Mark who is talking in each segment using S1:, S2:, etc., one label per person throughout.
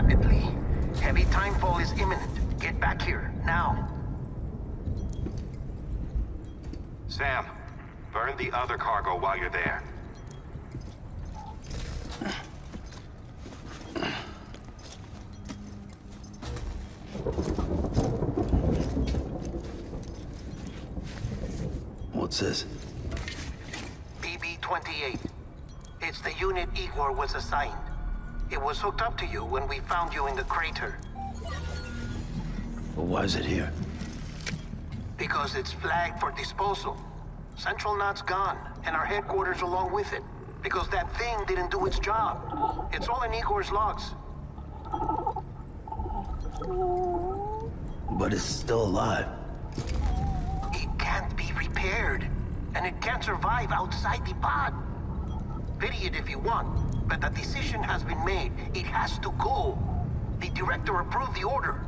S1: rapidly. Heavy timefall is imminent. Get back here, now.
S2: Sam, burn the other cargo while you're there.
S3: What's this?
S1: BB-28. It's the unit Igor was assigned. It was hooked up to you when we found you in the crater.
S3: But why is it here?
S1: Because it's flagged for disposal. Central Knot's gone, and our headquarters along with it. Because that thing didn't do its job. It's all in Igor's logs.
S3: But it's still alive.
S1: It can't be repaired, and it can't survive outside the pod. Pity it if you want, but the decision has been made. It has to go. The director approved the order.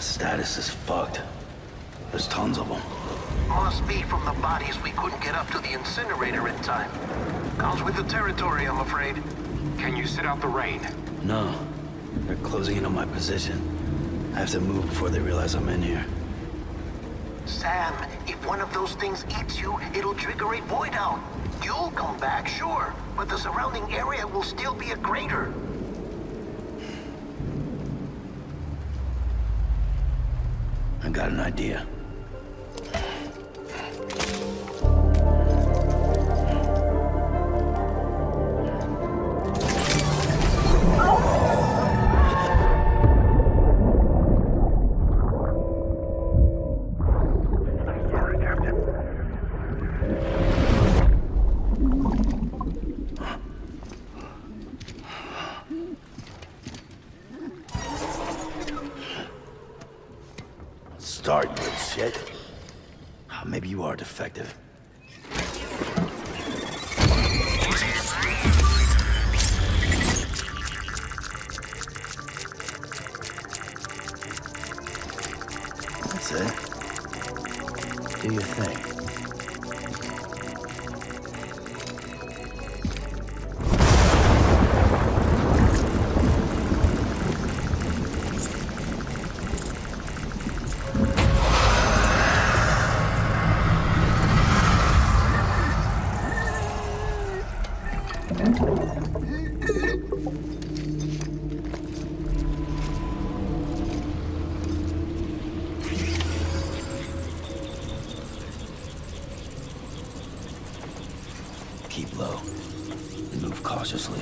S3: Status is fucked. There's tons of them.
S1: Must be from the bodies we couldn't get up to the incinerator in time. Comes with the territory, I'm afraid.
S2: Can you sit out the rain?
S3: No. They're closing in on my position. I have to move before they realize I'm in here.
S1: Sam, if one of those things eats you, it'll trigger a void out. You'll come back, sure, but the surrounding area will still be a crater.
S3: I got an idea. Start, you shit. Maybe you are defective. That's it. Do your thing. Keep low and move cautiously.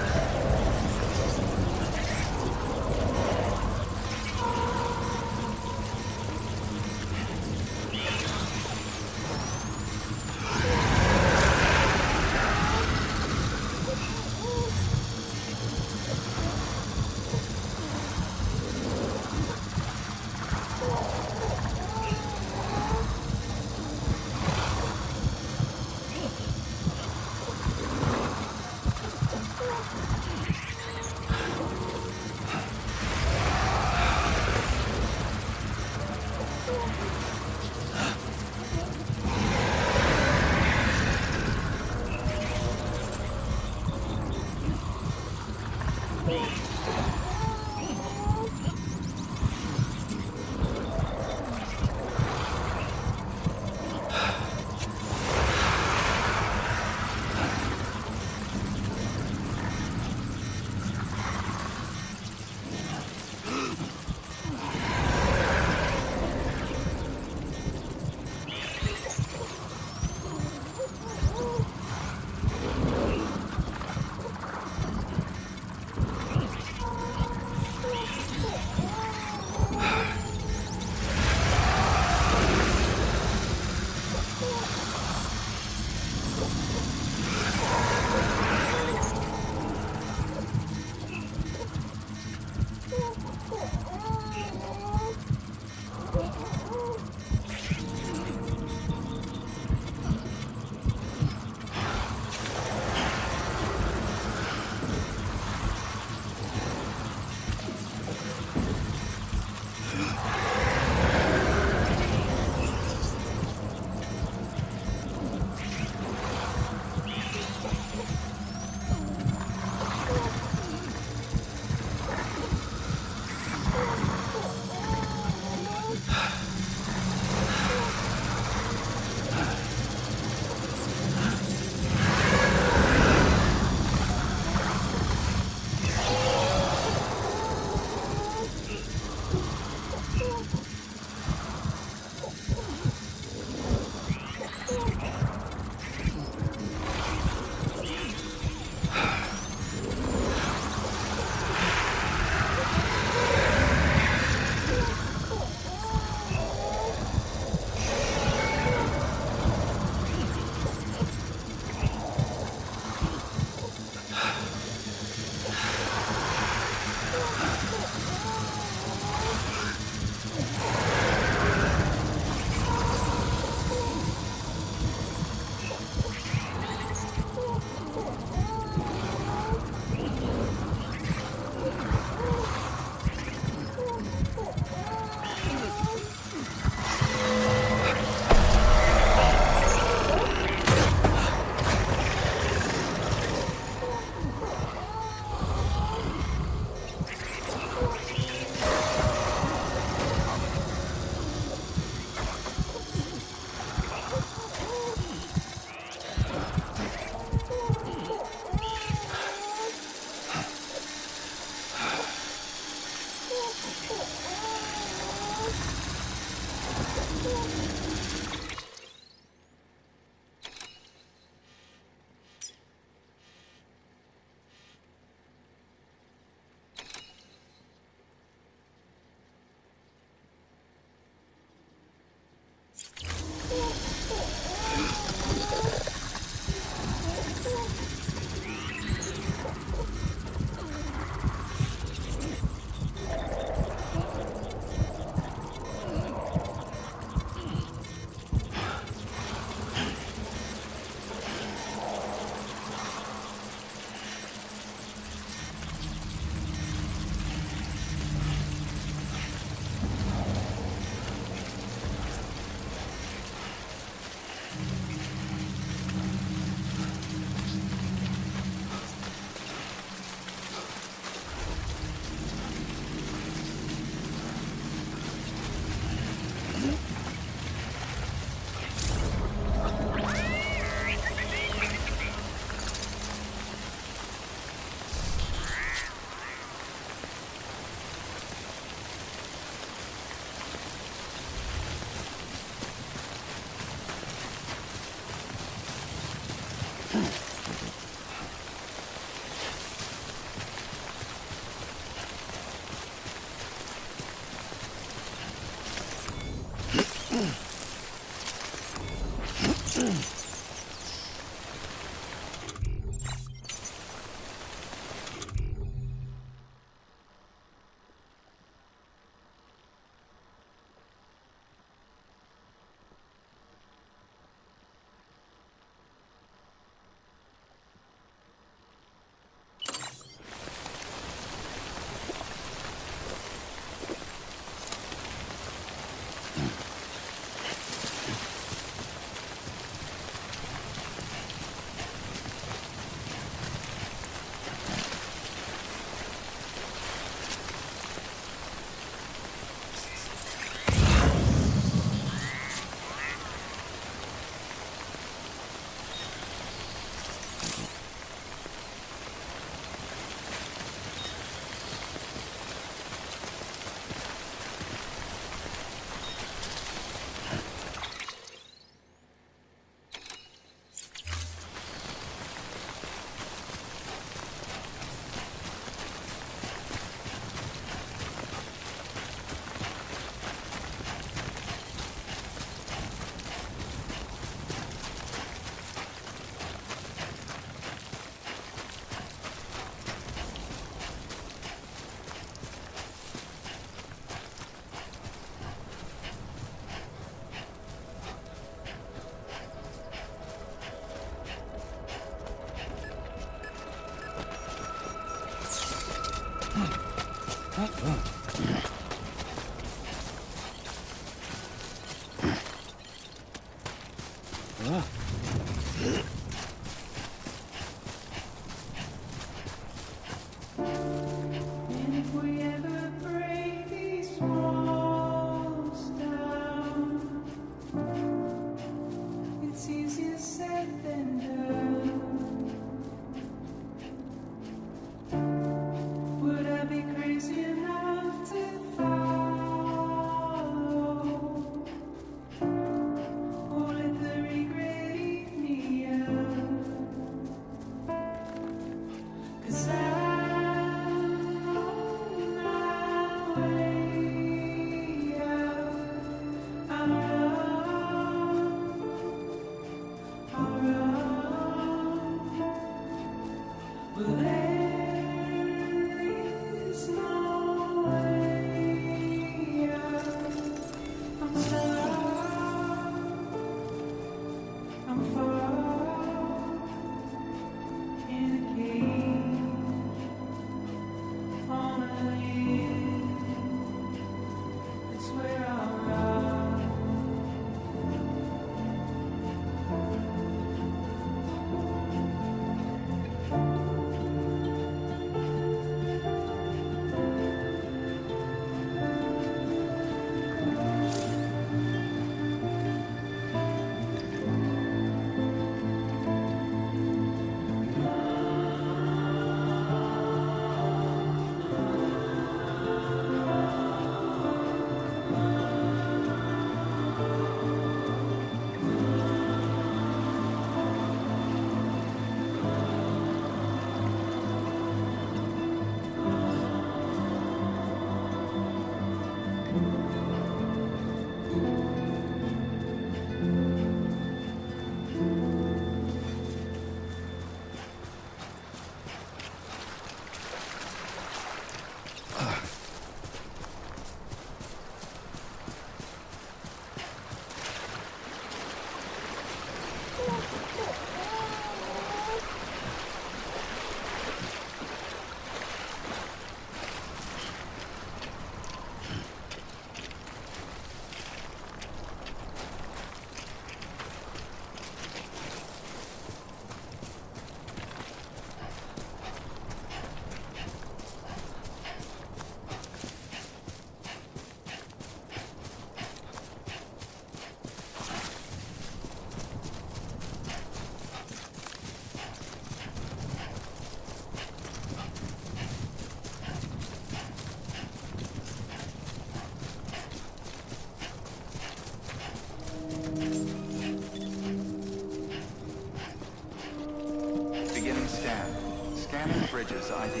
S4: Bridges ID.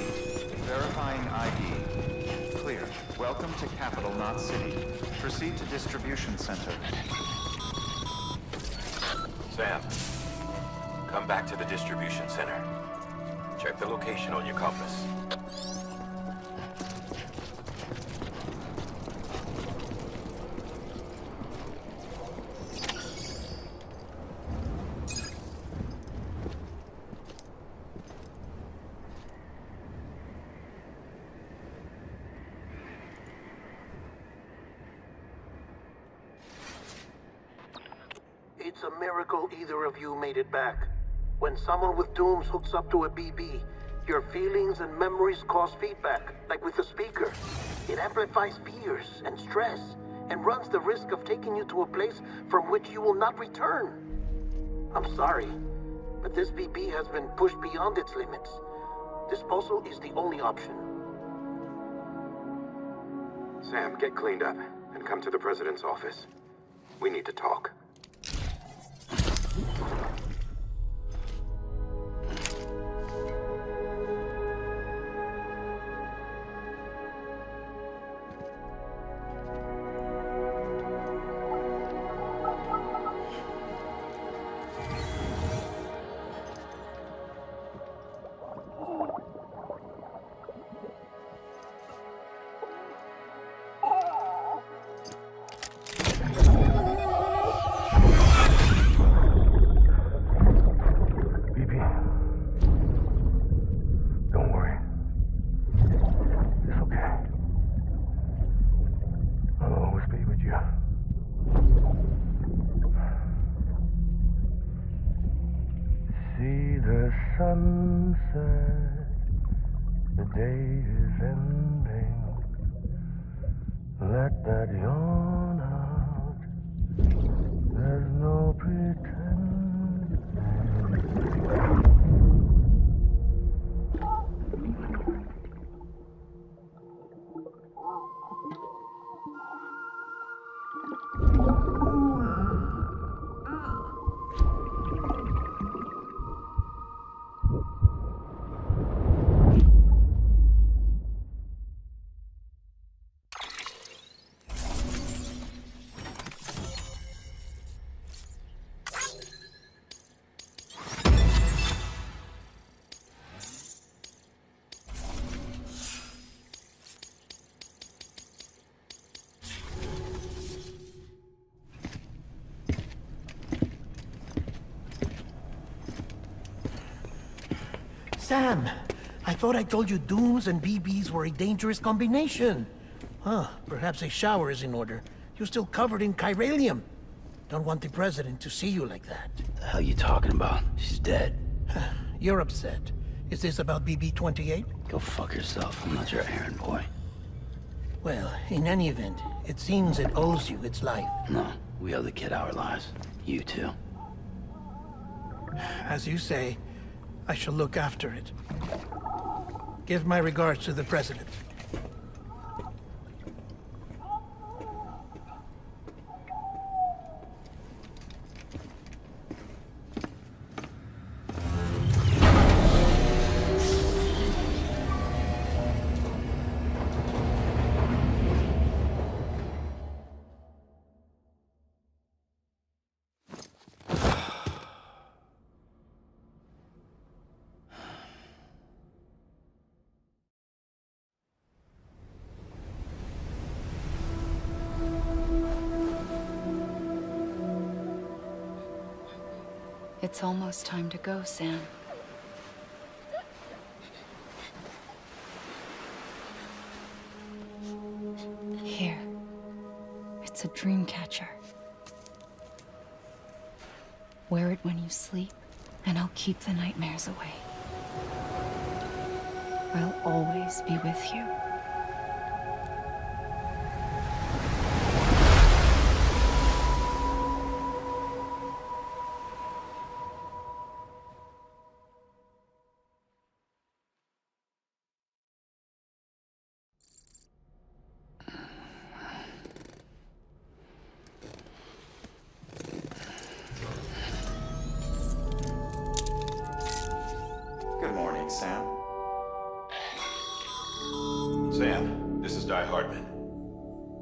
S4: Verifying ID. Clear. Welcome to Capital, not City. Proceed to Distribution Center.
S2: Sam, come back to the distribution center. Check the location on your compass.
S1: It's a miracle either of you made it back. When someone with dooms hooks up to a BB, your feelings and memories cause feedback, like with the speaker. It amplifies fears and stress, and runs the risk of taking you to a place from which you will not return. I'm sorry, but this BB has been pushed beyond its limits. Disposal is the only option.
S2: Sam, get cleaned up and come to the president's office. We need to talk.
S5: the sunset, the day is ending. Let that yawn out. There's no pretending.
S1: Sam, I thought I told you dooms and BBs were a dangerous combination. Huh, perhaps a shower is in order. You're still covered in chiralium. Don't want the president to see you like that.
S3: The hell you talking about? She's dead.
S1: You're upset. Is this about BB-28?
S3: Go fuck yourself. I'm not your errand boy.
S1: Well, in any event, it seems it owes you its life.
S3: No, we owe the kid our lives. You too.
S1: As you say, I shall look after it. Give my regards to the president.
S6: It's almost time to go, Sam. Here. It's a dream catcher. Wear it when you sleep, and I'll keep the nightmares away. I'll always be with you.
S4: Good morning, Sam.
S2: Sam, this is Di Hartman.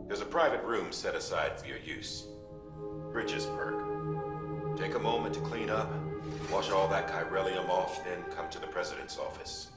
S2: There's a private room set aside for your use. Bridges perk. Take a moment to clean up, wash all that chiralium off, then come to the president's office.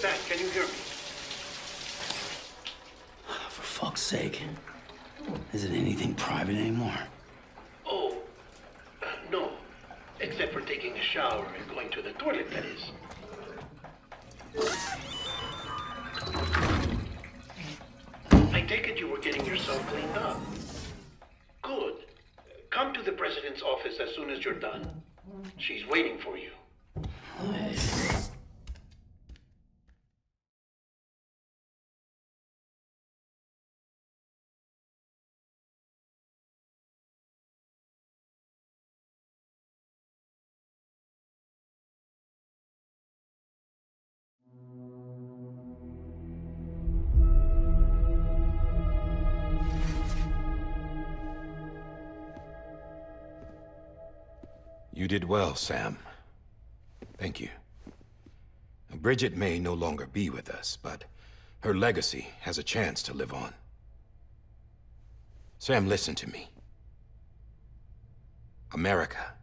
S1: Sam, can you hear me?
S3: For fuck's sake. Is it anything private anymore?
S1: Oh, no. Except for taking a shower and going to the toilet, that is. I take it you were getting yourself cleaned up. Good. Come to the president's office as soon as you're done. She's waiting for you.
S2: You did well, Sam. Thank you. Bridget may no longer be with us, but her legacy has a chance to live on. Sam, listen to me. America,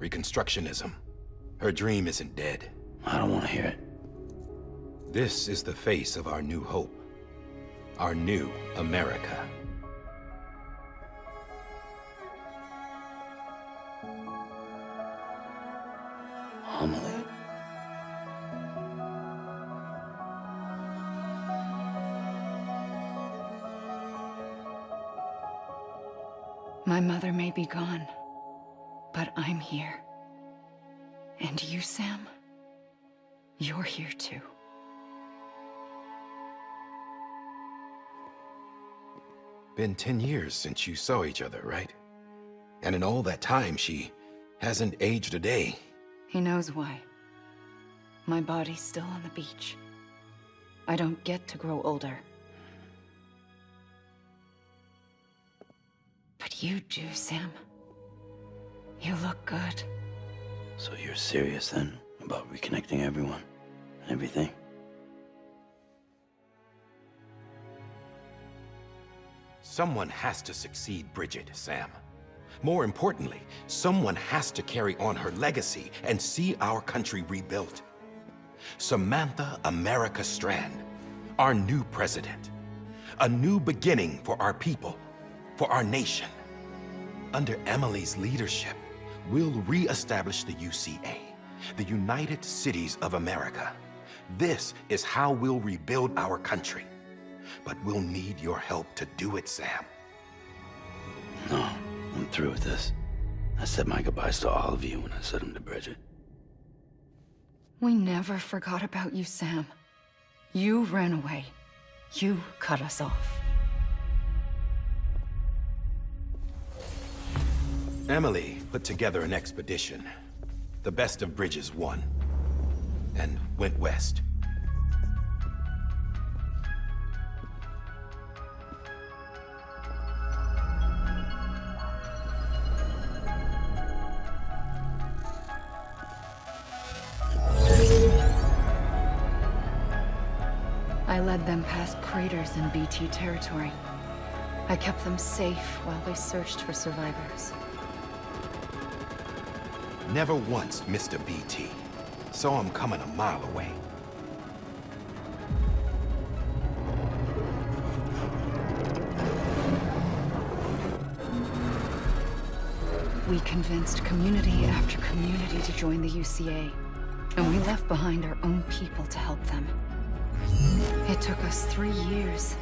S2: Reconstructionism, her dream isn't dead.
S3: I don't want to hear it.
S2: This is the face of our new hope. Our new America.
S3: Homily.
S6: My mother may be gone, but I'm here. And you, Sam? You're here too.
S2: Been 10 years since you saw each other, right? And in all that time, she hasn't aged a day.
S6: He knows why. My body's still on the beach. I don't get to grow older. But you do, Sam. You look good.
S3: So you're serious then about reconnecting everyone and everything?
S2: Someone has to succeed Bridget, Sam. More importantly, someone has to carry on her legacy and see our country rebuilt. Samantha America Strand, our new president. A new beginning for our people, for our nation. Under Emily's leadership, we'll re-establish the UCA, the United Cities of America. This is how we'll rebuild our country. But we'll need your help to do it, Sam.
S3: No, I'm through with this. I said my goodbyes to all of you when I said them to Bridget.
S6: We never forgot about you, Sam. You ran away. You cut us off.
S2: Emily put together an expedition. The best of Bridges won. And went west.
S6: I led them past craters in BT territory. I kept them safe while they searched for survivors.
S2: Never once missed a BT. Saw him coming a mile away.
S6: We convinced community after community to join the UCA, and we left behind our own people to help them. It took us 3 years,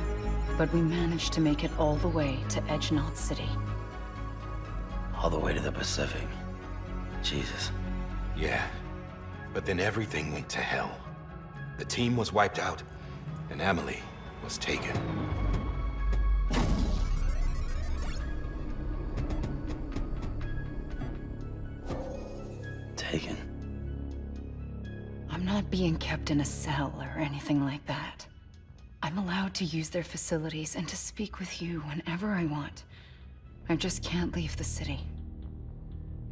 S6: but we managed to make it all the way to Edgenot City.
S3: All the way to the Pacific. Jesus.
S2: Yeah, but then everything went to hell. The team was wiped out, and Emily was taken.
S3: Taken.
S6: I'm not being kept in a cell or anything like that. I'm allowed to use their facilities and to speak with you whenever I want. I just can't leave the city.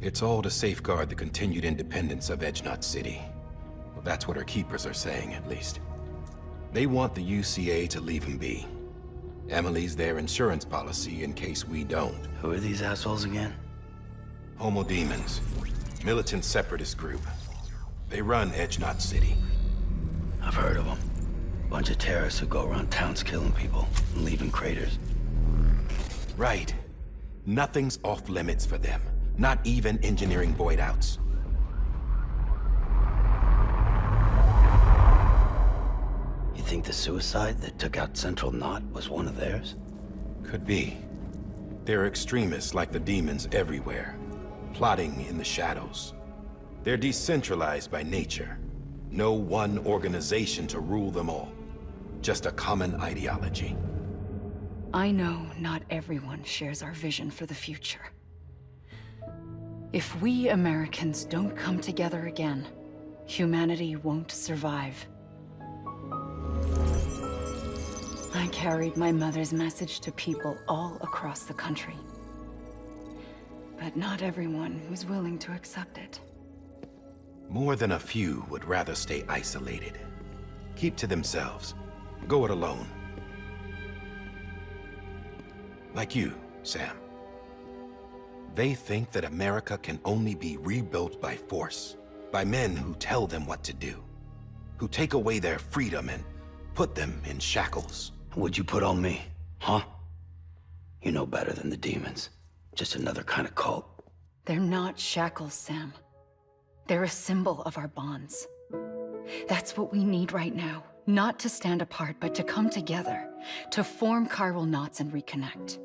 S2: It's all to safeguard the continued independence of Edgenot City. Well, that's what our keepers are saying, at least. They want the UCA to leave him be. Emily's their insurance policy in case we don't.
S3: Who are these assholes again?
S2: Homo Demons. Militant separatist group. They run Edgenot City.
S3: I've heard of them. Bunch of terrorists who go around towns killing people and leaving craters.
S7: Right. Nothing's off limits for them. Not even engineering void outs.
S3: You think the suicide that took out Central Knot was one of theirs?
S7: Could be. There are extremists like the demons everywhere, plotting in the shadows. They're decentralized by nature. No one organization to rule them all. Just a common ideology.
S6: I know not everyone shares our vision for the future. If we Americans don't come together again, humanity won't survive. I carried my mother's message to people all across the country. But not everyone was willing to accept it.
S7: More than a few would rather stay isolated. Keep to themselves. Go it alone. Like you, Sam. They think that America can only be rebuilt by force, by men who tell them what to do, who take away their freedom and put them in shackles.
S3: What'd you put on me, huh? You know better than the demons. Just another kind of cult.
S6: They're not shackles, Sam. They're a symbol of our bonds. That's what we need right now. Not to stand apart, but to come together. To form chiral knots and reconnect.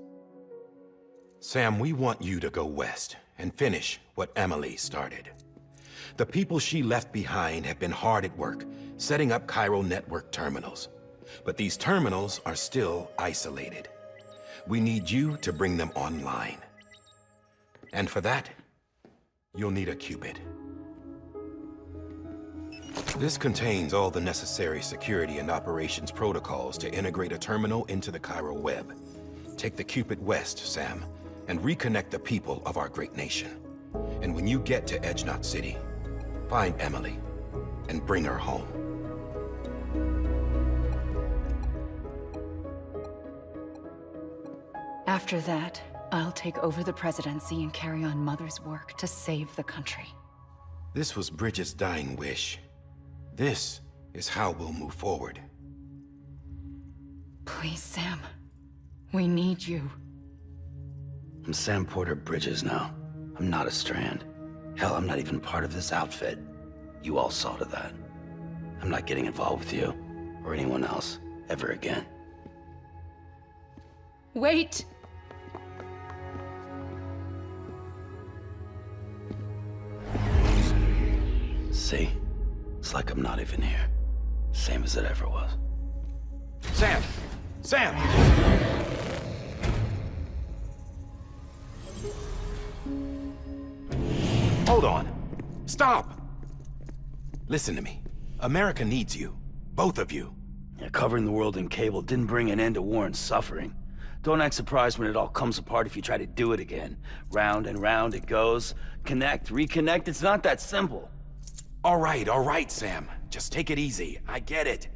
S7: Sam, we want you to go west and finish what Emily started. The people she left behind have been hard at work, setting up chiral network terminals. But these terminals are still isolated. We need you to bring them online. And for that, you'll need a Cupid. This contains all the necessary security and operations protocols to integrate a terminal into the chiral web. Take the Cupid west, Sam, and reconnect the people of our great nation. And when you get to Edge Knot City, find Emily and bring her home.
S6: After that, I'll take over the presidency and carry on Mother's work to save the country.
S7: This was Bridget's dying wish. This is how we'll move forward.
S6: Please, Sam. We need you.
S3: I'm Sam Porter Bridges now. I'm not a Strand. Hell, I'm not even part of this outfit. You all saw to that. I'm not getting involved with you, or anyone else, ever again.
S6: Wait!
S3: See? It's like I'm not even here. Same as it ever was.
S7: Sam! Sam! Hold on. Stop! Listen to me. America needs you. Both of you.
S3: Yeah, covering the world in cable didn't bring an end to war and suffering. Don't act surprised when it all comes apart if you try to do it again. Round and round it goes. Connect, reconnect, it's not that simple.
S7: All right, Sam. Just take it easy. I get it.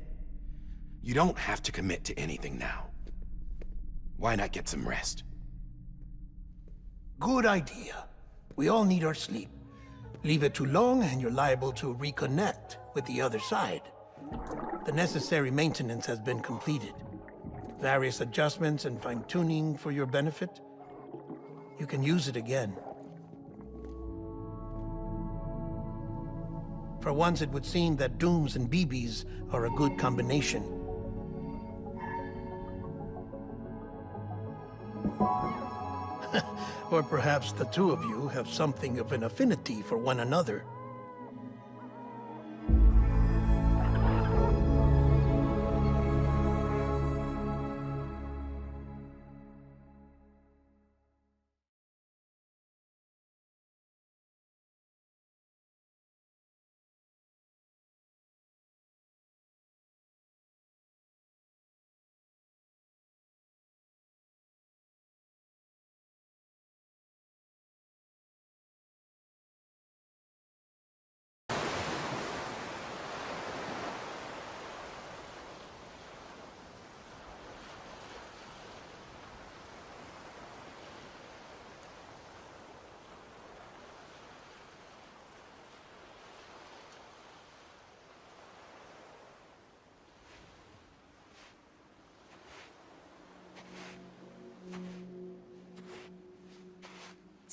S7: You don't have to commit to anything now. Why not get some rest?
S1: Good idea. We all need our sleep. Leave it too long and you're liable to reconnect with the other side. The necessary maintenance has been completed. Various adjustments and fine-tuning for your benefit. You can use it again. For once, it would seem that Dooms and BBs are a good combination. Or perhaps the two of you have something of an affinity for one another.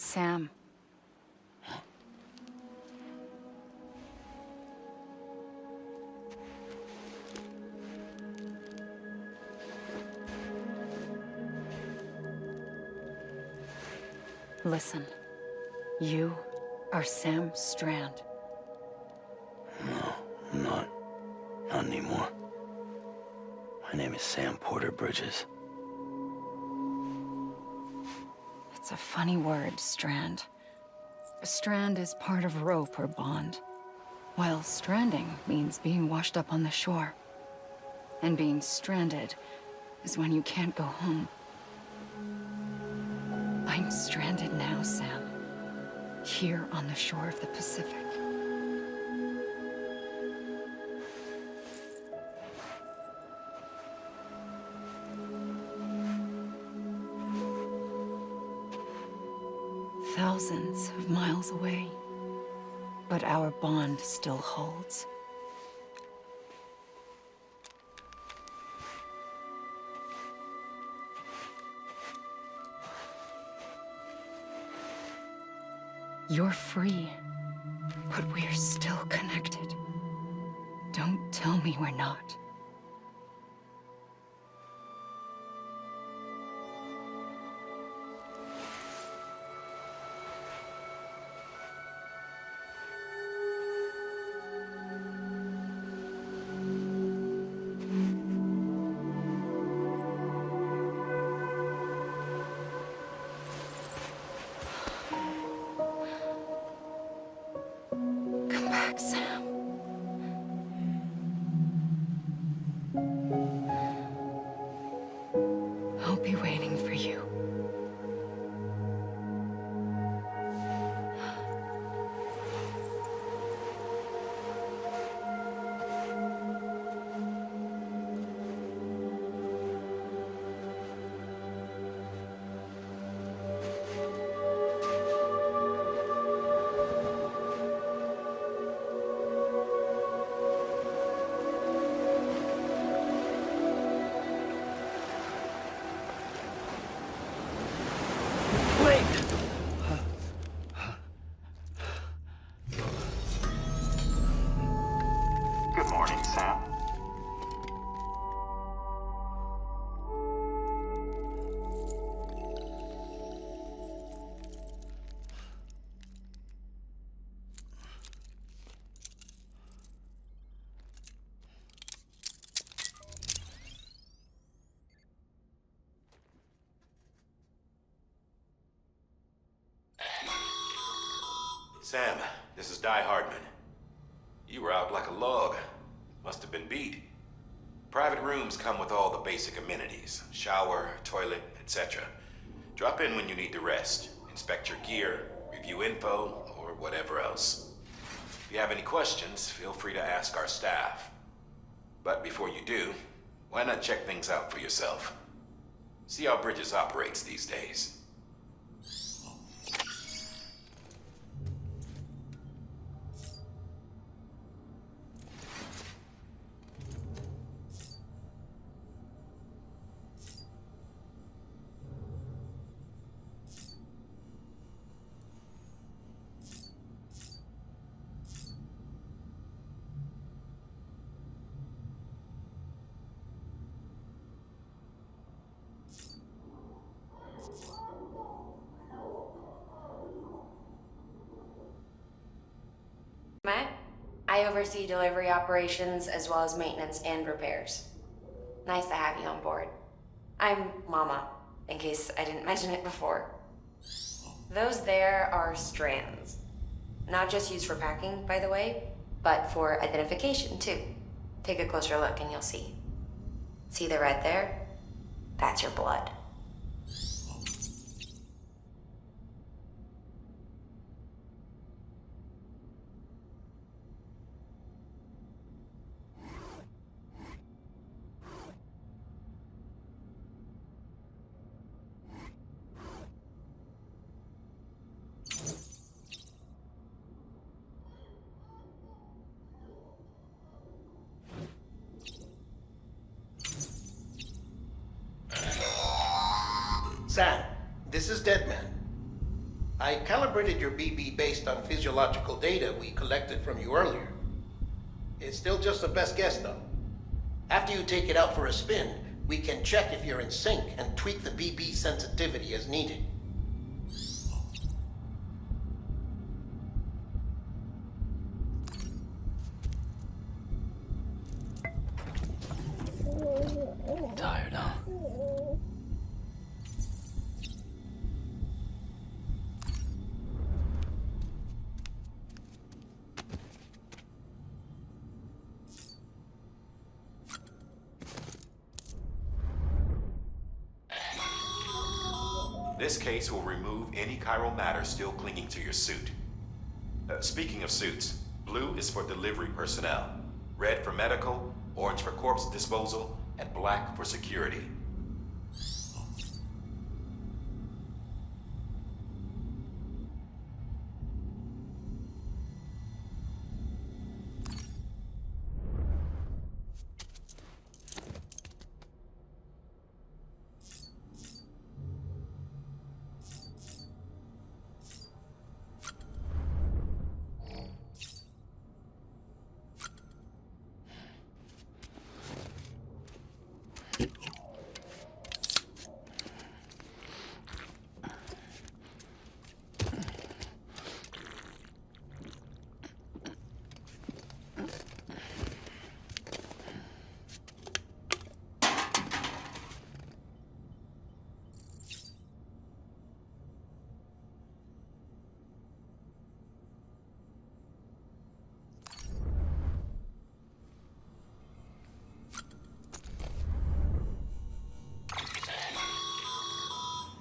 S6: Sam. Listen, you are Sam Strand.
S3: No, I'm not. Not anymore. My name is Sam Porter Bridges.
S6: It's a funny word, Strand. A strand is part of rope or bond, while stranding means being washed up on the shore. And being stranded is when you can't go home. I'm stranded now, Sam. Here on the shore of the Pacific. Thousands of miles away. But our bond still holds. You're free, but we're still connected. Don't tell me we're not. Sam. I'll be waiting for you.
S4: Good morning, Sam.
S2: Sam, this is Hardman. You were out like a log. Must have been beat. Private rooms come with all the basic amenities. Shower, toilet, etc. Drop in when you need to rest. Inspect your gear, review info, or whatever else. If you have any questions, feel free to ask our staff. But before you do, why not check things out for yourself? See how Bridges operates these days.
S8: I oversee delivery operations as well as maintenance and repairs. Nice to have you on board. I'm Mama, in case I didn't mention it before. Those there are strands. Not just used for packing, by the way, but for identification too. Take a closer look and you'll see. See the red there? That's your blood.
S1: Sam, this is Deadman. I calibrated your BB based on physiological data we collected from you earlier. It's still just a best guess, though. After you take it out for a spin, we can check if you're in sync and tweak the BB sensitivity as needed.
S3: Tired, huh?
S2: This case will remove any chiral matter still clinging to your suit. Speaking of suits, blue is for delivery personnel, red for medical, orange for corpse disposal, and black for security.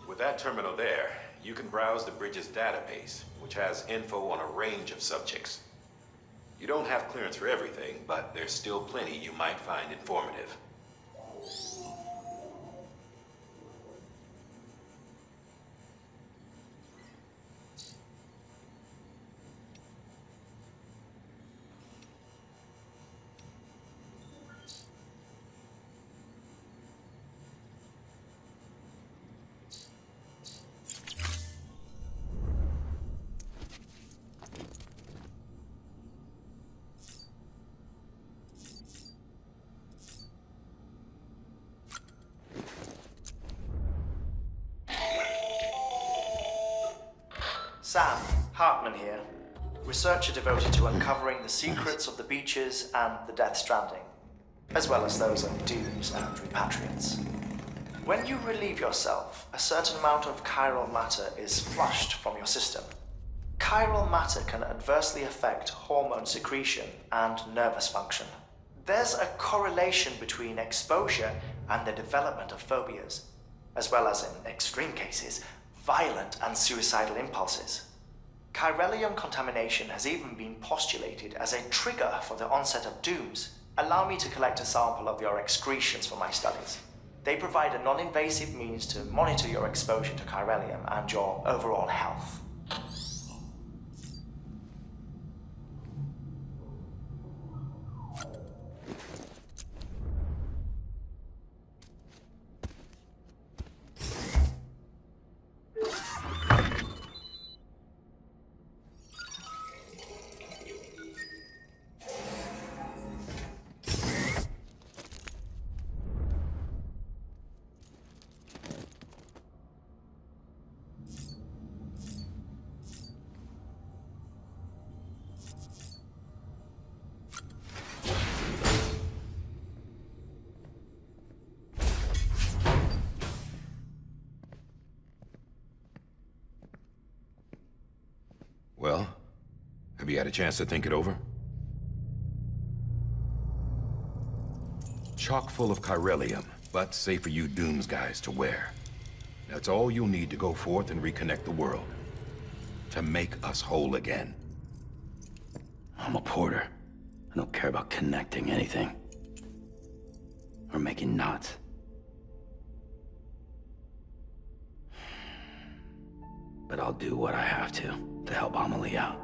S2: With that terminal there, you can browse the bridge's database, which has info on a range of subjects. You don't have clearance for everything, but there's still plenty you might find informative.
S9: Sam, Hartman here, researcher devoted to uncovering the secrets of the beaches and the Death Stranding, as well as those of dooms and repatriates. When you relieve yourself, a certain amount of chiral matter is flushed from your system. Chiral matter can adversely affect hormone secretion and nervous function. There's a correlation between exposure and the development of phobias, as well as, in extreme cases, violent and suicidal impulses. Chiralium contamination has even been postulated as a trigger for the onset of dooms. Allow me to collect a sample of your excretions for my studies. They provide a non-invasive means to monitor your exposure to chiralium and your overall health.
S7: Well, have you had a chance to think it over? Chock full of chiralium, but safe for you Dooms guys to wear. That's all you'll need to go forth and reconnect the world. To make us whole again.
S3: I'm a porter. I don't care about connecting anything. Or making knots. But I'll do what I have to help Amelie out.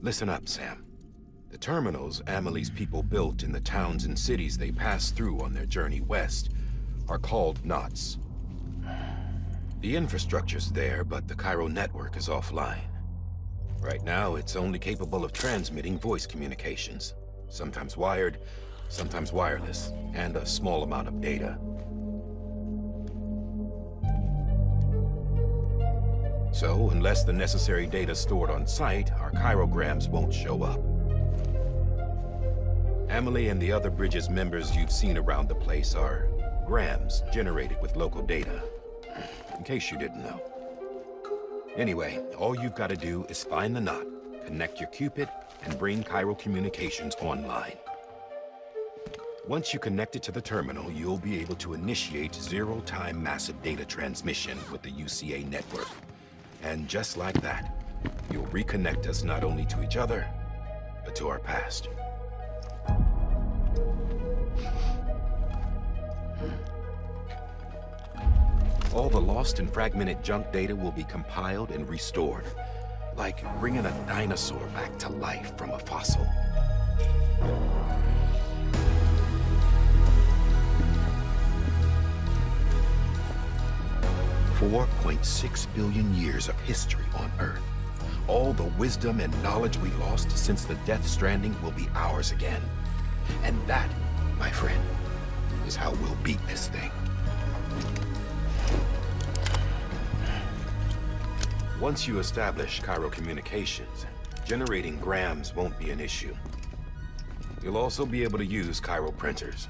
S7: Listen up, Sam. The terminals Amelie's people built in the towns and cities they passed through on their journey west are called knots. The infrastructure's there, but the Cairo network is offline. Right now, it's only capable of transmitting voice communications. Sometimes wired, sometimes wireless, and a small amount of data. So, unless the necessary data stored on site, our chirograms won't show up. Amelie and the other Bridges members you've seen around the place are grams generated with local data. In case you didn't know. Anyway, all you've got to do is find the knot, connect your Cupid, and bring Cairo communications online. Once you connect it to the terminal, you'll be able to initiate zero-time massive data transmission with the UCA network. And just like that, you'll reconnect us not only to each other, but to our past. All the lost and fragmented junk data will be compiled and restored, like bringing a dinosaur back to life from a fossil. $4.6 billion years of history on Earth. All the wisdom and knowledge we lost since the Death Stranding will be ours again. And that, my friend, is how we'll beat this thing. Once you establish Cairo communications, generating grams won't be an issue. You'll also be able to use Cairo printers.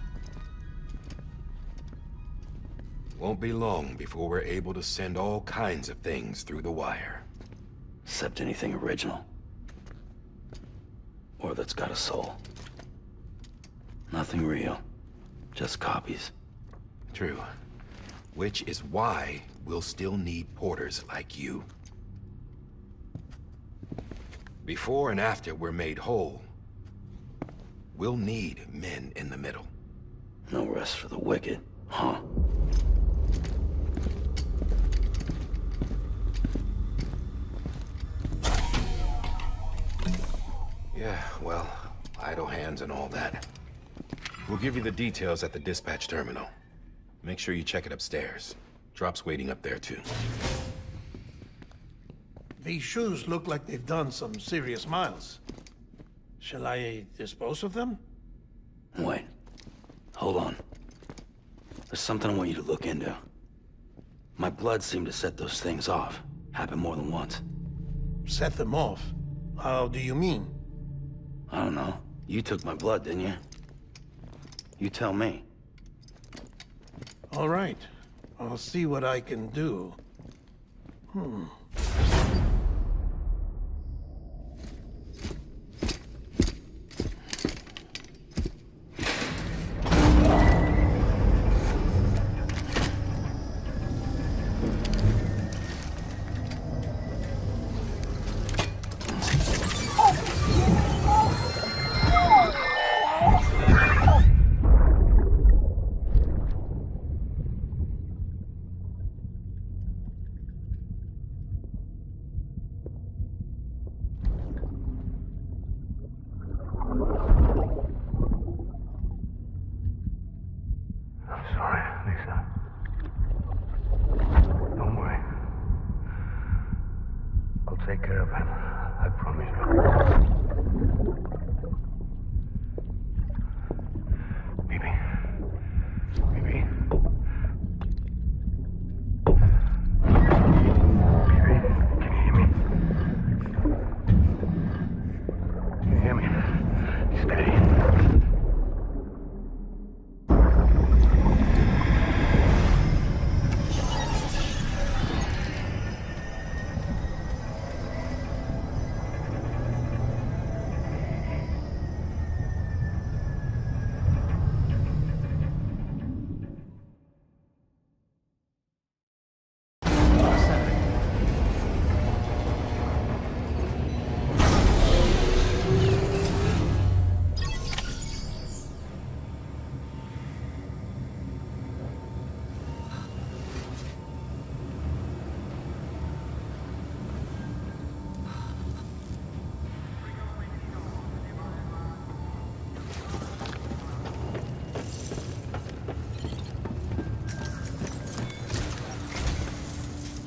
S7: Won't be long before we're able to send all kinds of things through the wire.
S3: Except anything original. Or that's got a soul. Nothing real. Just copies.
S7: True. Which is why we'll still need porters like you. Before and after we're made whole, we'll need men in the middle.
S3: No rest for the wicked, huh?
S7: Yeah, well, idle hands and all that. We'll give you the details at the dispatch terminal. Make sure you check it upstairs. Drop's waiting up there, too.
S1: These shoes look like they've done some serious miles. Shall I dispose of them?
S3: Wait. Hold on. There's something I want you to look into. My blood seemed to set those things off. Happened more than once.
S1: Set them off? How do you mean?
S3: I don't know. You took my blood, didn't you? You tell me.
S1: All right. I'll see what I can do.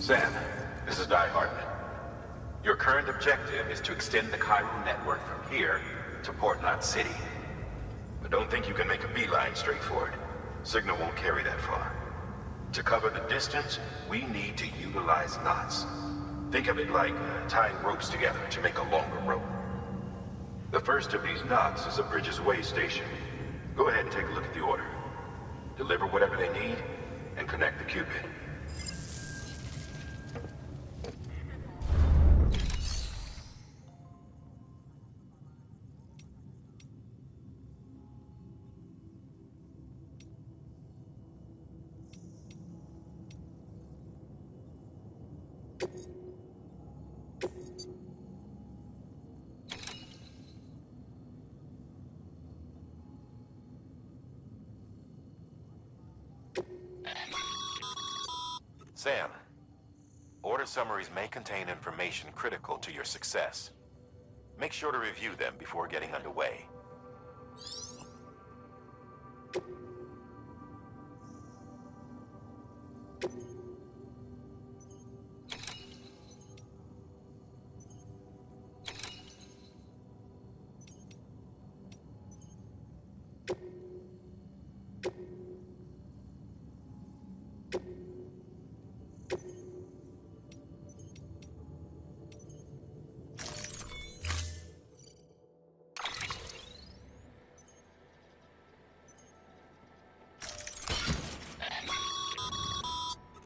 S2: Sam, this is Hartman. Your current objective is to extend the Cairo network from here to Port Knot City. But don't think you can make a beeline straight for it. Signal won't carry that far. To cover the distance, we need to utilize knots. Think of it like tying ropes together to make a longer rope. The first of these knots is a Bridges Way station. Go ahead and take a look at the order. Deliver whatever they need, and connect the Cupid.
S7: Sam, order summaries may contain information critical to your success. Make sure to review them before getting underway.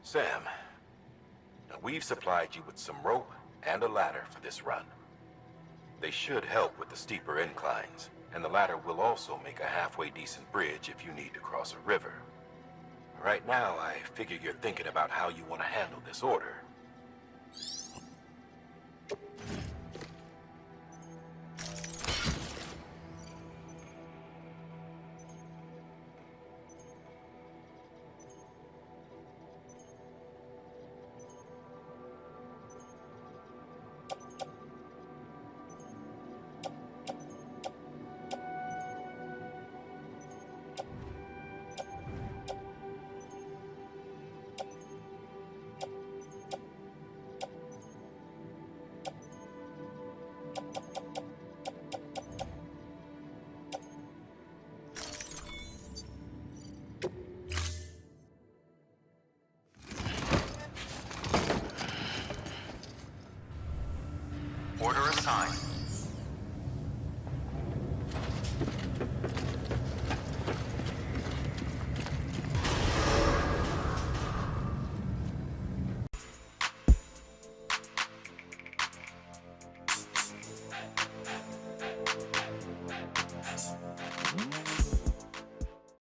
S7: Sam, now we've supplied you with some rope and a ladder for this run. They should help with the steeper inclines, and the ladder will also make a halfway decent bridge if you need to cross a river. Right now, I figure you're thinking about how you want to handle this order.
S4: Order assigned.